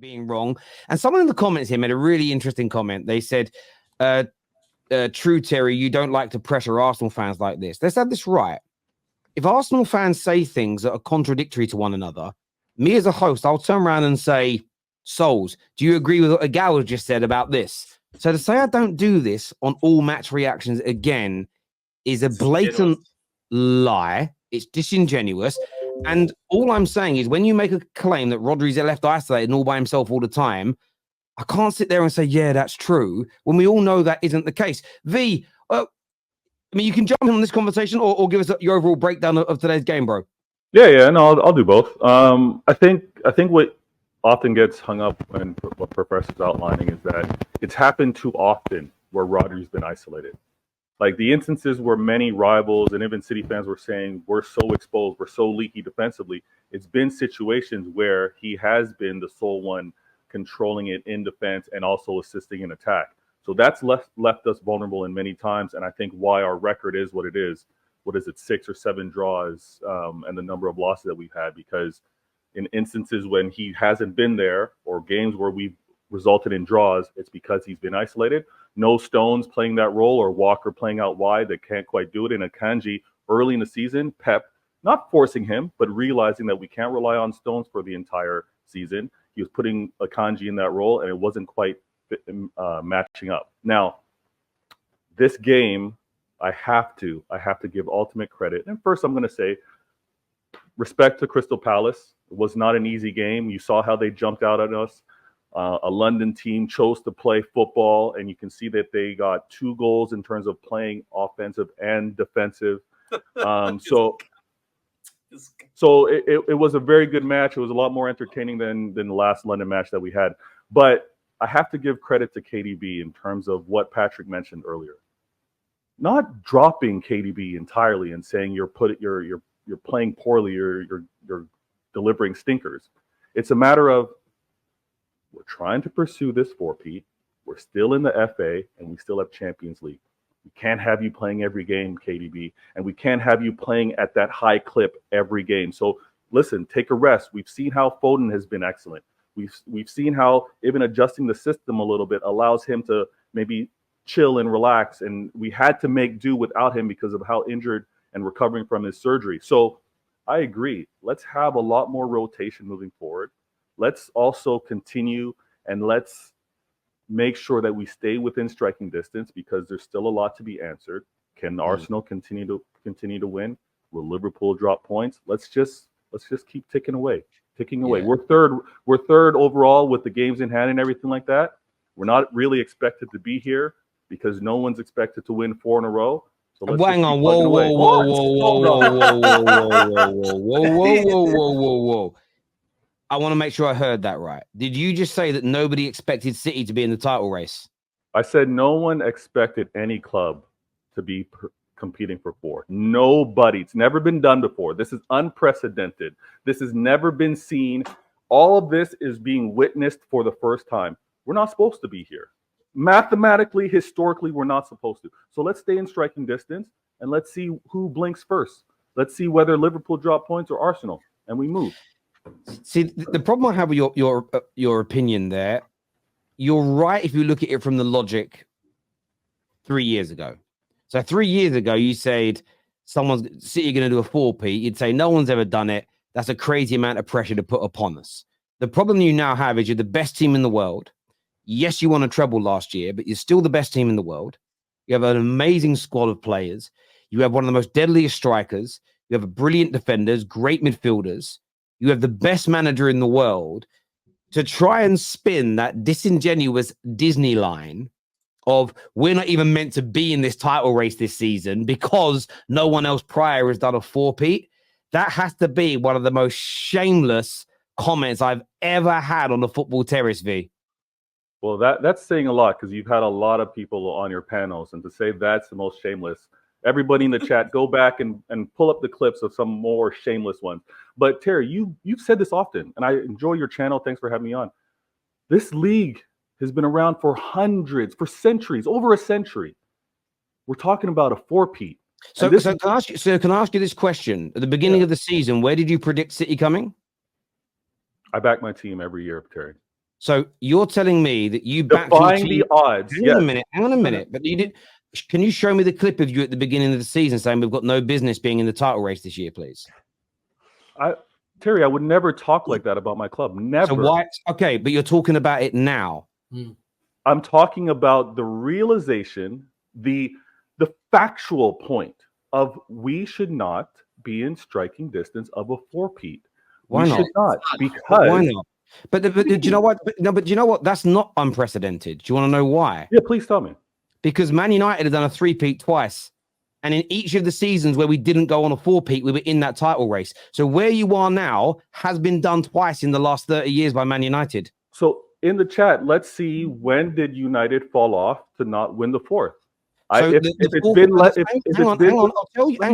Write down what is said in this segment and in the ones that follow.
being wrong. And someone in the comments here made a really interesting comment. They said, true, Terry, you don't like to pressure Arsenal fans like this. Let's have this right. If Arsenal fans say things that are contradictory to one another, me as a host, I'll turn around and say, Souls, do you agree with what Agal just said about this? So to say I don't do this on all match reactions again is a blatant lie. It's disingenuous. And all I'm saying is when you make a claim that Rodri's left isolated and all by himself all the time, I can't sit there and say, yeah, that's true, when we all know that isn't the case. V, I mean, you can jump in on this conversation or give us your overall breakdown of today's game, bro. Yeah, no, I'll do both. I think what often gets hung up when what Professor's outlining is that it's happened too often where Rodri's been isolated. Like the instances where many rivals and even City fans were saying we're so exposed, we're so leaky defensively. It's been situations where he has been the sole one controlling it in defense and also assisting in attack. So that's left us vulnerable in many times, and I think why our record is what it is. What is it, 6 or 7 draws, and the number of losses that we've had? Because in instances when he hasn't been there, or games where we've resulted in draws, it's because he's been isolated. No Stones playing that role, or Walker playing out wide that can't quite do it. And Akanji early in the season, Pep not forcing him, but realizing that we can't rely on Stones for the entire season. He was putting Akanji in that role, and it wasn't quite matching up. Now, this game, I have to give ultimate credit. And first, I'm going to say respect to Crystal Palace. It was not an easy game. You saw how they jumped out at us. A London team chose to play football, and you can see that they got 2 goals in terms of playing offensive and defensive. So it was a very good match. It was a lot more entertaining than the last London match that we had. But I have to give credit to KDB in terms of what Patrick mentioned earlier. Not dropping KDB entirely and saying you're playing poorly, you're delivering stinkers. It's a matter of we're trying to pursue this 4-peat. We're still in the FA and we still have Champions League. We can't have you playing every game, KDB, and we can't have you playing at that high clip every game. So listen, take a rest. We've seen how Foden has been excellent. We've seen how even adjusting the system a little bit allows him to maybe chill and relax. And we had to make do without him because of how injured and recovering from his surgery. So I agree. Let's have a lot more rotation moving forward. Let's also continue and let's make sure that we stay within striking distance because there's still a lot to be answered. Can Arsenal continue to win? Will Liverpool drop points? Let's just keep ticking away. Yeah. We're third overall with the games in hand and everything like that. We're not really expected to be here because no one's expected to win 4 in a row. So let's hang on, whoa. I want to make sure I heard that right. Did you just say that nobody expected City to be in the title race? I said no one expected any club to be competing for 4. Nobody. It's never been done before. This is unprecedented. This has never been seen. All of this is being witnessed for the first time. We're not supposed to be here. Mathematically, historically, we're not supposed to. So let's stay in striking distance and let's see who blinks first. Let's see whether Liverpool drop points or Arsenal, and we move. See, the problem I have with your opinion there, you're right if you look at it from the logic 3 years ago. So 3 years ago, you said City going to do a 4-peat. You'd say no one's ever done it. That's a crazy amount of pressure to put upon us. The problem you now have is you're the best team in the world. Yes, you won a treble last year, but you're still the best team in the world. You have an amazing squad of players. You have one of the most deadliest strikers. You have brilliant defenders, great midfielders. You have the best manager in the world. To try and spin that disingenuous Disney line of we're not even meant to be in this title race this season because no one else prior has done a 4-peat, that has to be one of the most shameless comments I've ever had on the Football Terrace, V. Well, that's saying a lot because you've had a lot of people on your panels, and to say that's the most shameless, everybody in the chat, go back and pull up the clips of some more shameless ones. But Terry, you've said this often, and I enjoy your channel. Thanks for having me on. This league has been around for centuries, over a century. We're talking about a 4-peat. So can I ask you this question? At the beginning of the season, where did you predict City coming? I back my team every year, Terry. So you're telling me that you backed your Defying team. the odds. Hang on a minute. But you did. Can you show me the clip of you at the beginning of the season saying we've got no business being in the title race this year, please? Terry, I would never talk like that about my club. Never. So why? Okay, but you're talking about it now. I'm talking about the realization, the factual point of we should not be in striking distance of a four-peat. Why not? Should not, because why not? But do you know what? But do you know what? That's not unprecedented. Do you want to know why? Yeah, please tell me. Because Man United have done a three-peat twice. And in each of the seasons where we didn't go on a four-peat, we were in that title race. So where you are now has been done twice in the last 30 years by Man United. So in the chat, let's see, when did United fall off to not win the fourth? So hang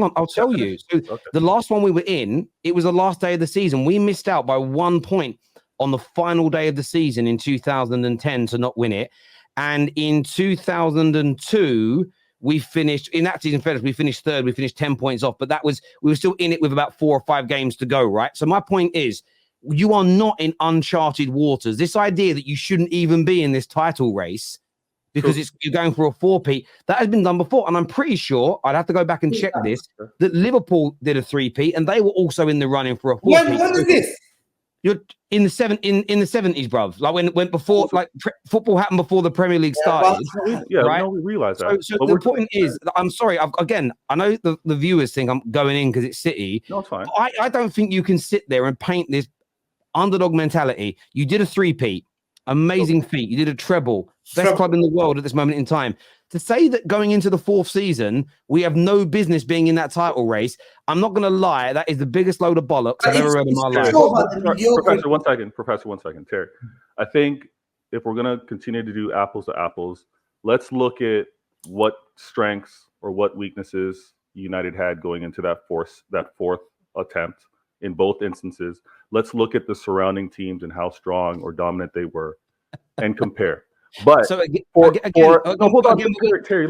on, I'll tell you. So okay. The last one we were in, it was the last day of the season. We missed out by 1 point on the final day of the season in 2010 to not win it. And in 2002, we finished in that season. We finished third. We finished 10 points off, but we were still in it with about 4 or 5 games to go. Right. So my point is, you are not in uncharted waters. This idea that you shouldn't even be in this title race because you're going for a four-peat, that has been done before. And I'm pretty sure, I'd have to go back and check this, that Liverpool did a three-peat and they were also in the running for a four-peat. When is this? You're in the 70s, bruv. Like when before, like football happened before the Premier League started. Right? No, we realize that. So the point is, I'm sorry. I know the viewers think I'm going in because it's City. No, it's fine. I don't think you can sit there and paint this underdog mentality. You did a three-peat, amazing feat. You did a treble, best club in the world at this moment in time. To say that going into the fourth season, we have no business being in that title race, I'm not going to lie, that is the biggest load of bollocks I've ever read in my life. Professor, one second. Terry, I think if we're going to continue to do apples to apples, let's look at what strengths or what weaknesses United had going into that fourth attempt in both instances. Let's look at the surrounding teams and how strong or dominant they were and compare. But hold on, Terry.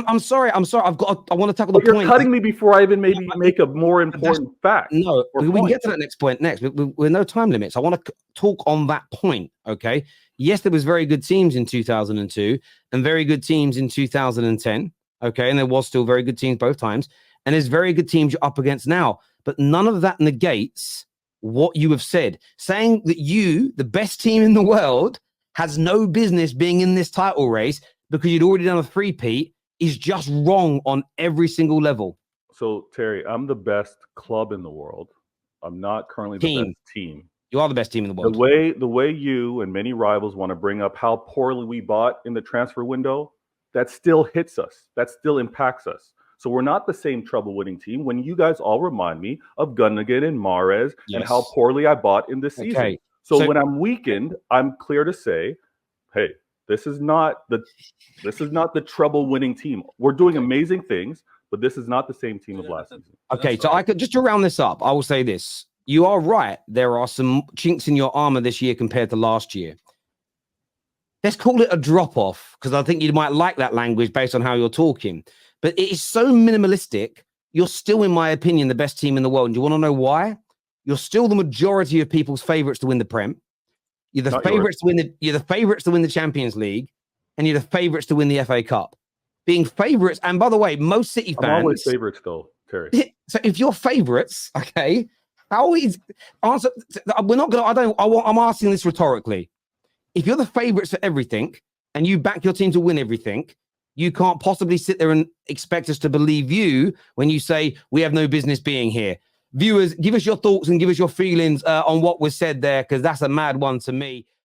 I'm sorry. I want to tackle the point. You're cutting me before I even maybe make a more important fact. No, we can get to that next point next. We're no time limits. I want to talk on that point. Okay. Yes, there was very good teams in 2002 and very good teams in 2010. Okay, and there was still very good teams both times, and there's very good teams you're up against now. But none of that negates what you have said. Saying that you, the best team in the world, has no business being in this title race because you'd already done a three-peat is just wrong on every single level. So, Terry, I'm the best club in the world. I'm not currently the best team. You are the best team in the world. The way you and many rivals want to bring up how poorly we bought in the transfer window, that still hits us. That still impacts us. So we're not the same trouble-winning team when you guys all remind me of Gundogan and Mahrez and how poorly I bought in this season. Okay. So when I'm weakened, I'm clear to say, hey, this is not the trouble-winning team. We're doing amazing things, but this is not the same team of last season. Okay, so I could just to round this up, I will say this. You are right. There are some chinks in your armor this year compared to last year. Let's call it a drop-off, because I think you might like that language based on how you're talking. But it is so minimalistic. You're still, in my opinion, the best team in the world. And do you want to know why? You're still the majority of people's favorites to win the Prem. You're the favorites to win the Champions League, and you're the favorites to win the FA Cup. Being favorites, and by the way, most City fans. I'm always favorites, though, Terry. So if you're favorites, okay, how is answer? We're not gonna. I'm asking this rhetorically. If you're the favorites for everything, and you back your team to win everything, you can't possibly sit there and expect us to believe you when you say we have no business being here. Viewers, give us your thoughts and give us your feelings on what was said there, because that's a mad one to me.